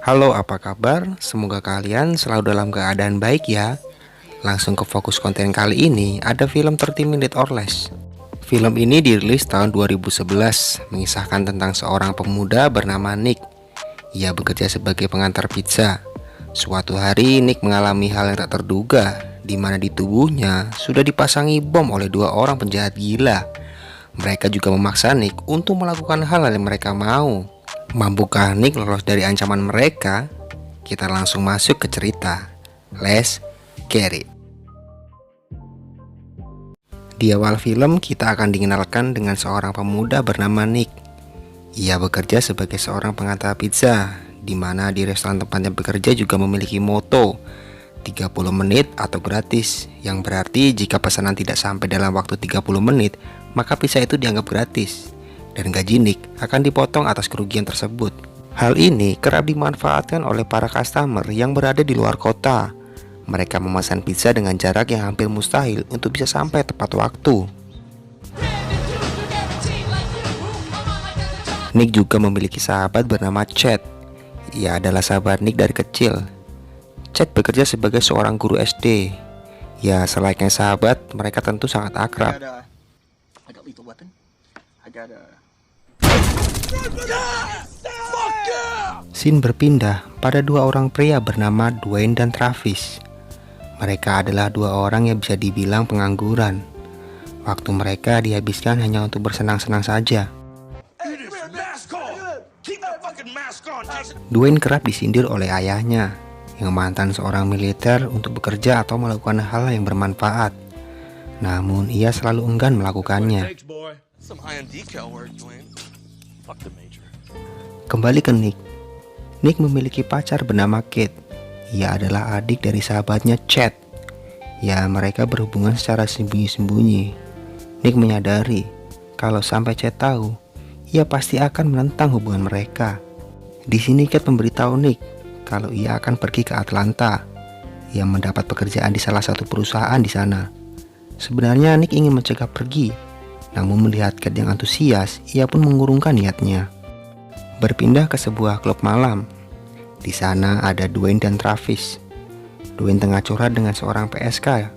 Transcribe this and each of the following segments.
Halo, apa kabar? Semoga kalian selalu dalam keadaan baik ya. Langsung ke fokus konten kali ini, ada film 30 Minutes or Less. Film ini dirilis tahun 2011, mengisahkan tentang seorang pemuda bernama Nick. Ia bekerja sebagai pengantar pizza. Suatu hari Nick mengalami hal yang tak terduga, di mana di tubuhnya sudah dipasangi bom oleh dua orang penjahat gila. Mereka juga memaksa Nick untuk melakukan hal yang mereka mau. Mampukah Nick lolos dari ancaman mereka? Kita langsung masuk ke cerita. Let's get it. Di awal film kita akan dikenalkan dengan seorang pemuda bernama Nick. Ia bekerja sebagai seorang pengantar pizza, di mana di restoran tempatnya bekerja juga memiliki moto 30 menit atau gratis, yang berarti jika pesanan tidak sampai dalam waktu 30 menit, maka pizza itu dianggap gratis dan gaji Nick akan dipotong atas kerugian tersebut. Hal ini kerap dimanfaatkan oleh para customer yang berada di luar kota. Mereka memesan pizza dengan jarak yang hampir mustahil untuk bisa sampai tepat waktu. Nick juga memiliki sahabat bernama Chad. Ia adalah sahabat Nick dari kecil. Chad bekerja sebagai seorang guru SD. Ya, selayaknya sahabat, mereka tentu sangat akrab. Scene berpindah pada dua orang pria bernama Dwayne dan Travis. Mereka adalah dua orang yang bisa dibilang pengangguran. Waktu mereka dihabiskan hanya untuk bersenang-senang saja. Dwayne kerap disindir oleh ayahnya, yang mantan seorang militer, untuk bekerja atau melakukan hal yang bermanfaat. Namun ia selalu enggan melakukannya. Kembali ke Nick. Nick memiliki pacar bernama Kate. Ia adalah adik dari sahabatnya Chad. Ya, mereka berhubungan secara sembunyi-sembunyi. Nick menyadari kalau sampai Chad tahu, ia pasti akan menentang hubungan mereka. Di sini Kate memberitahu Nick kalau ia akan pergi ke Atlanta. Ia mendapat pekerjaan di salah satu perusahaan di sana. Sebenarnya Nick ingin mencegah pergi, namun melihat Kate yang antusias, ia pun mengurungkan niatnya. Berpindah ke sebuah klub malam. Di sana ada Dwayne dan Travis. Dwayne tengah curhat dengan seorang PSK.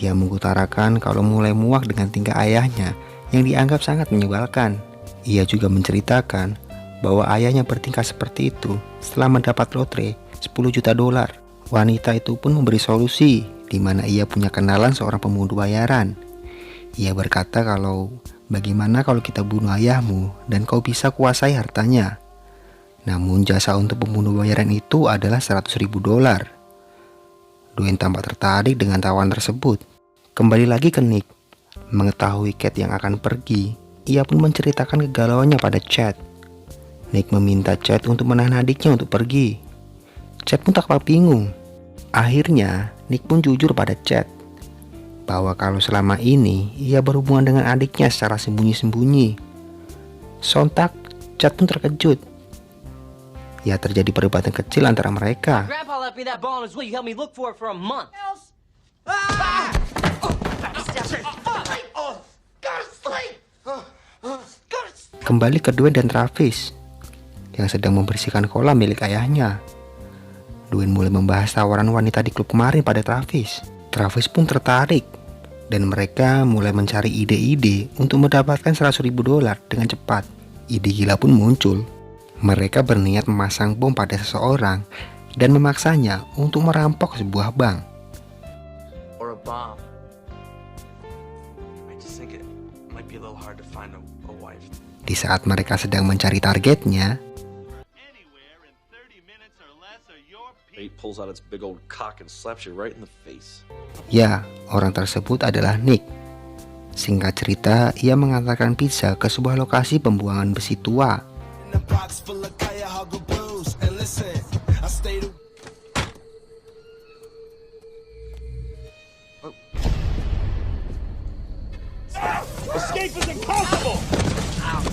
Ia mengutarakan kalau mulai muak dengan tingkah ayahnya yang dianggap sangat menyebalkan. Ia juga menceritakan bahwa ayahnya bertingkah seperti itu setelah mendapat lotre 10 juta dolar. Wanita itu pun memberi solusi, di mana ia punya kenalan seorang pemungut bayaran. Ia berkata kalau bagaimana kalau kita bunuh ayahmu dan kau bisa kuasai hartanya. Namun jasa untuk pembunuh bayaran itu adalah 100 ribu dolar. Dwayne tampak tertarik dengan tawaran tersebut. Kembali lagi ke Nick. Mengetahui Kate yang akan pergi, ia pun menceritakan kegalauannya pada Chad. Nick meminta Chad untuk menahan adiknya untuk pergi. Chad pun tampak bingung. Akhirnya Nick pun jujur pada Chad bahwa kalau selama ini ia berhubungan dengan adiknya secara sembunyi-sembunyi. Sontak Chad pun terkejut. Ya, terjadi perdebatan kecil antara mereka. Kembali ke Dwayne dan Travis yang sedang membersihkan kolam milik ayahnya. Dwayne mulai membahas tawaran wanita di klub kemarin pada Travis. Travis pun tertarik dan mereka mulai mencari ide-ide untuk mendapatkan 100 ribu dolar dengan cepat. Ide gila pun muncul. Mereka berniat memasang bom pada seseorang dan memaksanya untuk merampok sebuah bank. Di saat mereka sedang mencari targetnya, ya, orang tersebut adalah Nick. Singkat cerita, ia mengantarkan pizza ke sebuah lokasi pembuangan besi tua.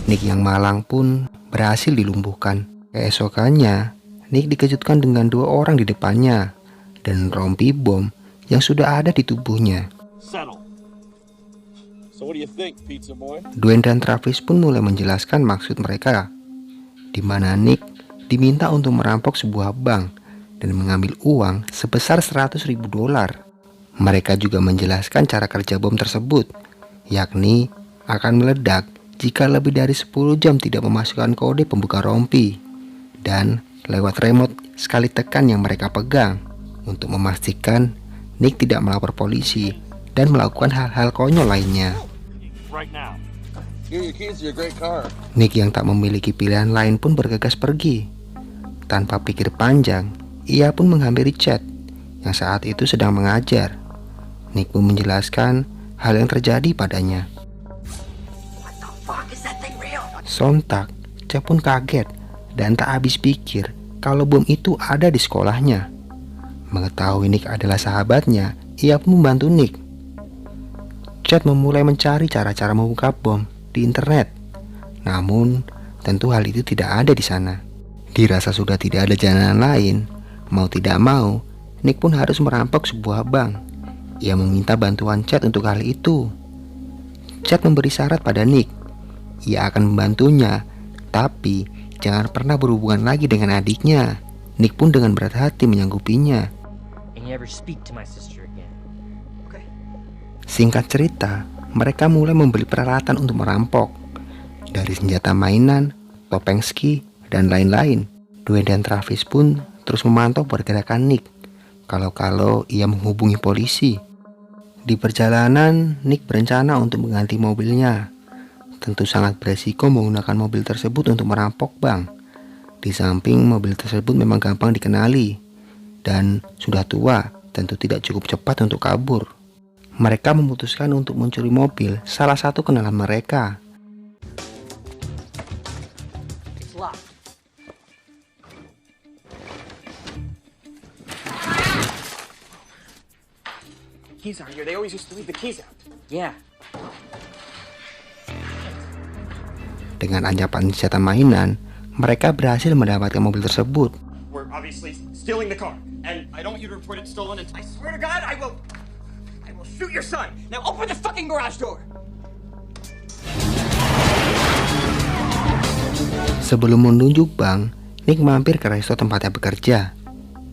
Nick yang malang pun berhasil dilumpuhkan. Keesokannya, Nick dikejutkan dengan dua orang di depannya dan rompi bom yang sudah ada di tubuhnya. Dwayne dan Travis pun mulai menjelaskan maksud mereka, di mana Nick diminta untuk merampok sebuah bank dan mengambil uang sebesar $100.000. Mereka juga menjelaskan cara kerja bom tersebut, yakni akan meledak jika lebih dari 10 jam tidak memasukkan kode pembuka rompi dan lewat remote sekali tekan yang mereka pegang untuk memastikan Nick tidak melapor polisi dan melakukan hal-hal konyol lainnya. Nick yang tak memiliki pilihan lain pun bergegas pergi. Tanpa pikir panjang, ia pun menghampiri Chad yang saat itu sedang mengajar. Nick pun menjelaskan hal yang terjadi padanya. Sontak, Chad pun kaget dan tak habis pikir kalau bom itu ada di sekolahnya. Mengetahui Nick adalah sahabatnya, ia pun membantu Nick. Chad memulai mencari cara-cara membuka bom di internet. Namun, tentu hal itu tidak ada di sana. Dirasa sudah tidak ada jalan lain, mau tidak mau, Nick pun harus merampok sebuah bank. Ia meminta bantuan Chad untuk hal itu. Chad memberi syarat pada Nick. Ia akan membantunya, tapi jangan pernah berhubungan lagi dengan adiknya. Nick pun dengan berat hati menyanggupinya. Singkat cerita, mereka mulai membeli peralatan untuk merampok, dari senjata mainan, topeng ski, dan lain-lain. Dwayne dan Travis pun terus memantau pergerakan Nick, kalau-kalau ia menghubungi polisi. Di perjalanan, Nick berencana untuk mengganti mobilnya. Tentu sangat beresiko menggunakan mobil tersebut untuk merampok bank. Di samping mobil tersebut memang gampang dikenali, dan sudah tua, tentu tidak cukup cepat untuk kabur. Mereka memutuskan untuk mencuri mobil salah satu kenalan mereka. Keys are here. They always used to leave the keys out. Yeah. Dengan ancaman senjata mainan, mereka berhasil mendapatkan mobil tersebut. We're obviously stealing the car, and I don't want you to report it stolen. And I swear to God, I will shoot your son. Now open the fucking garage door. Sebelum menunjuk bank, Nick mampir ke resto tempatnya bekerja.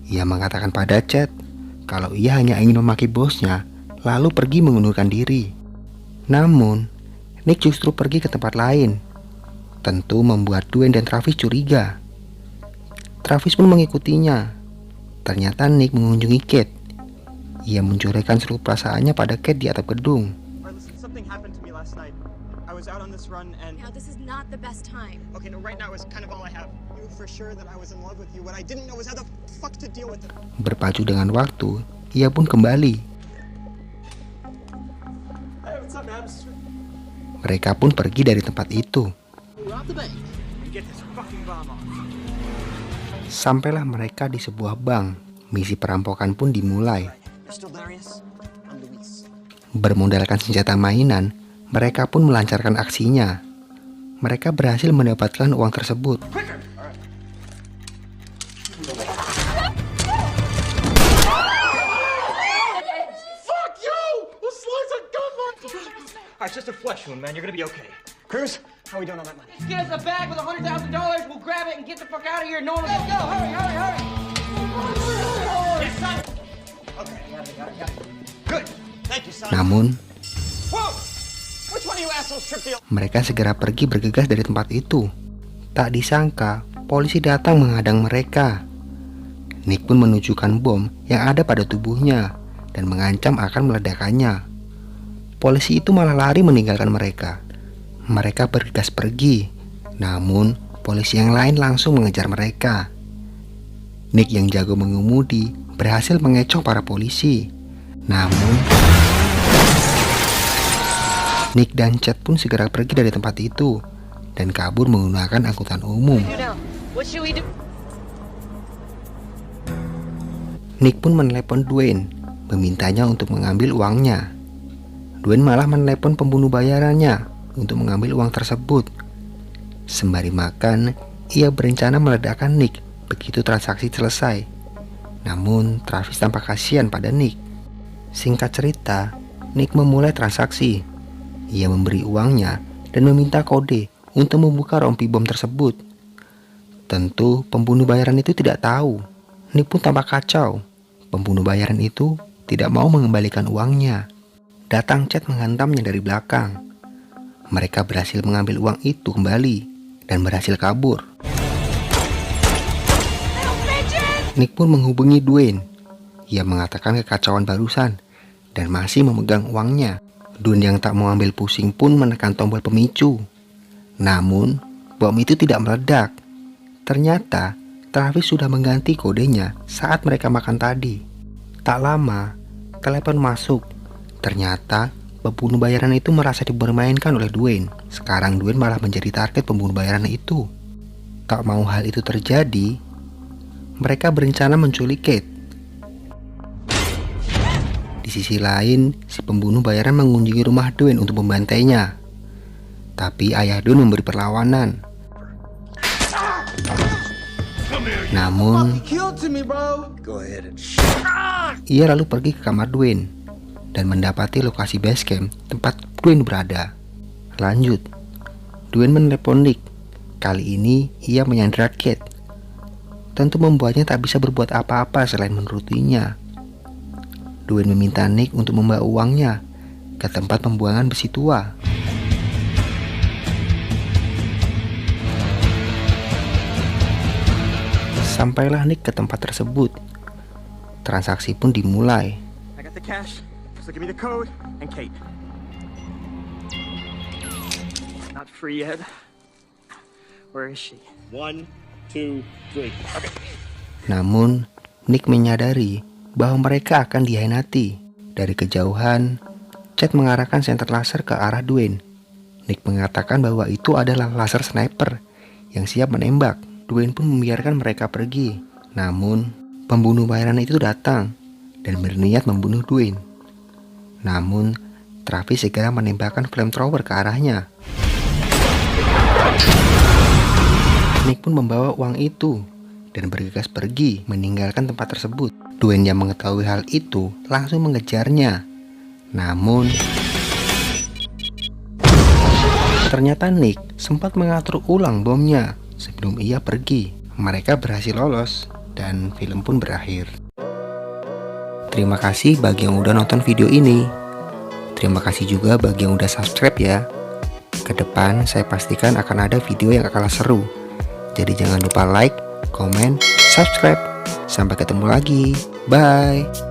Ia mengatakan pada Chad kalau ia hanya ingin memaki bosnya, lalu pergi mengundurkan diri. Namun, Nick justru pergi ke tempat lain. Tentu membuat Dwayne dan Travis curiga. Travis pun mengikutinya. Ternyata Nick mengunjungi Kate. Ia mencurahkan seluruh perasaannya pada Kate di atap gedung. Berpacu dengan waktu, ia pun kembali. Mereka pun pergi dari tempat itu. Sampailah mereka di sebuah bank. Misi perampokan pun dimulai. Bermodalkan senjata mainan, mereka pun melancarkan aksinya. Mereka berhasil mendapatkan uang tersebut. It's just a flesh wound, man. You're gonna be okay. Cruz, how are we doing on that money? Get us a bag with $100,000. We'll grab it and get the fuck out of here. No one will go. Hurry. Yes, son. Okay, got it. Good. Thank you, son. Namun, Whoa! Which one of you assholes tripped the... mereka segera pergi bergegas dari tempat itu. Tak disangka, polisi datang menghadang mereka. Nick pun menunjukkan bom yang ada pada tubuhnya dan mengancam akan meledakkannya. Polisi itu malah lari meninggalkan mereka. Mereka bergegas pergi. Namun, polisi yang lain langsung mengejar mereka. Nick yang jago mengemudi berhasil mengecoh para polisi. Namun, Nick dan Chad pun segera pergi dari tempat itu dan kabur menggunakan angkutan umum. Nick pun menelepon Dwayne, memintanya untuk mengambil uangnya. Dwayne malah menelepon pembunuh bayarannya untuk mengambil uang tersebut. Sembari makan, ia berencana meledakkan Nick begitu transaksi selesai. Namun, Travis tampak kasihan pada Nick. Singkat cerita, Nick memulai transaksi. Ia memberi uangnya dan meminta kode untuk membuka rompi bom tersebut. Tentu pembunuh bayaran itu tidak tahu. Nick pun tampak kacau. Pembunuh bayaran itu tidak mau mengembalikan uangnya. Datang Chad menghantamnya dari belakang. Mereka berhasil mengambil uang itu kembali dan berhasil kabur. Nick pun menghubungi Dwayne. Ia mengatakan kekacauan barusan dan masih memegang uangnya. Dwayne yang tak mau ambil pusing pun menekan tombol pemicu. Namun, bom itu tidak meledak. Ternyata, Travis sudah mengganti kodenya saat mereka makan tadi. Tak lama, telepon masuk. Ternyata, pembunuh bayaran itu merasa dipermainkan oleh Dwayne. Sekarang Dwayne malah menjadi target pembunuh bayaran itu. Tak mau hal itu terjadi, mereka berencana menculik Kate. Di sisi lain, si pembunuh bayaran mengunjungi rumah Dwayne untuk membantainya. Tapi ayah Dwayne memberi perlawanan. Namun, ia lalu pergi ke kamar Dwayne dan mendapati lokasi base camp tempat Dwayne berada. Lanjut, Dwayne menelepon Nick. Kali ini ia menyandera Kate. Tentu membuatnya tak bisa berbuat apa-apa selain menurutinya. Dwayne meminta Nick untuk membawa uangnya ke tempat pembuangan besi tua. Sampailah Nick ke tempat tersebut. Transaksi pun dimulai. I got the cash, so give me the code and Kate. Not free yet. Where is she? 1, 2, 3. Okay. Namun, Nick menyadari bahwa mereka akan dihianati. Dari kejauhan, Chad mengarahkan senter laser ke arah Dwayne. Nick mengatakan bahwa itu adalah laser sniper yang siap menembak. Dwayne pun membiarkan mereka pergi. Namun, pembunuh bayaran itu datang dan berniat membunuh Dwayne. Namun, Travis segera menembakkan flamethrower ke arahnya. Nick pun membawa uang itu dan bergegas pergi meninggalkan tempat tersebut. Dwayne yang mengetahui hal itu langsung mengejarnya. Namun, ternyata Nick sempat mengatur ulang bomnya sebelum ia pergi. Mereka berhasil lolos dan film pun berakhir. Terima kasih bagi yang udah nonton video ini. Terima kasih juga bagi yang udah subscribe ya. Kedepan saya pastikan akan ada video yang akan seru. Jadi jangan lupa like, komen, subscribe. Sampai ketemu lagi. Bye.